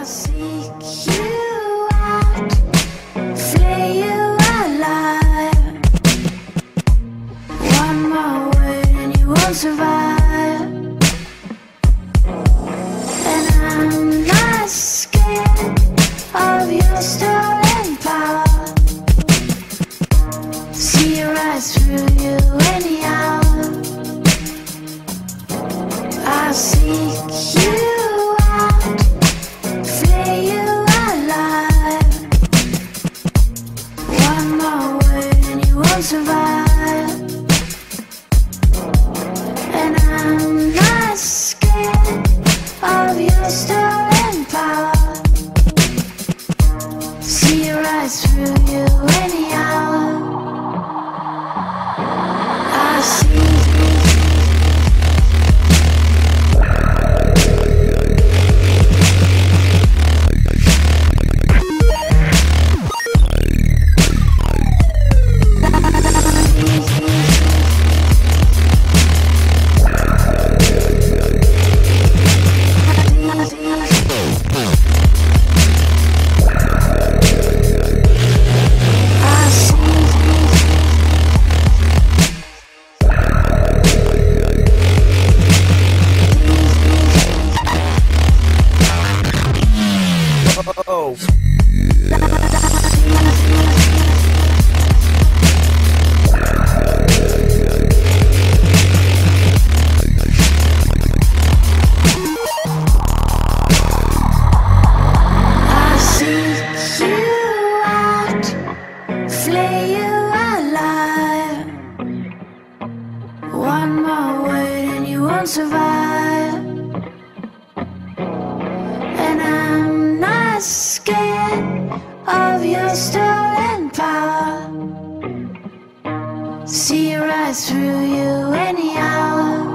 seek you out, flay you alive. One more word and you won't survive. And I'm not scared of your stolen power. See it rise through you anyhow. I'll seek you out, flay you alive. One more word and you won't survive. And I'm not scared of your stolen power. See it rise through you anyhow. I see. One more word and you won't survive. And I'm not scared of your stolen power. See it rise through you anyhow.